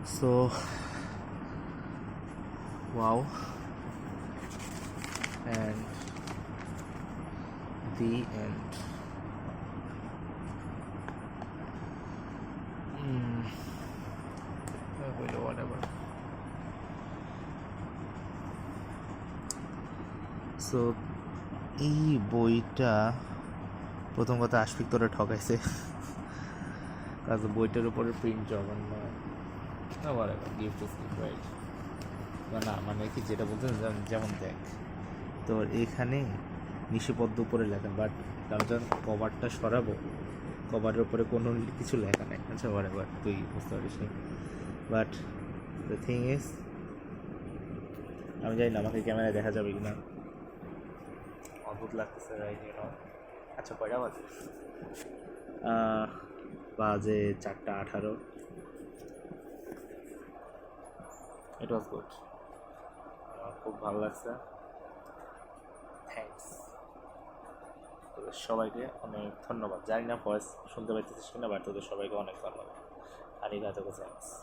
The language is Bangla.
So, wow, and the end. Whatever. So, এই বইটা প্রথম কথা আশফিক তোরা ঠকাইছে, কাজ বইটার উপরে প্রিন্ট জঘন্য, গিফট রাইট না, মানে কি যেটা বলতে যেমন দেখ তোর এখানে নিষিবদ্ধ উপরে লেখা, বাট আমি যখন কভারটা সরাবো কভারের উপরে কোনো কিছু লেখা নেই। আচ্ছা এবার তুই বুঝতে পারিস নি, বাট দ্য থিং ইজ আমি জানি না আমাকে ক্যামেরায় দেখা যাবে কি না, অদ্ভুত লাগতেছে রাইট ইউ নো। আচ্ছা কয়টা বাজে? বাজে 4:18। ইট ওয়াজ গুড, খুব ভালো লাগছে। থ্যাংকস তোদের সবাইকে, অনেক ধন্যবাদ। জানি না ভয়েস শুনতে পাইতেছিস কিনা, বাট তোদের সবাইকে অনেক ধন্যবাদ। আরিগাতো গোজাইমাসু।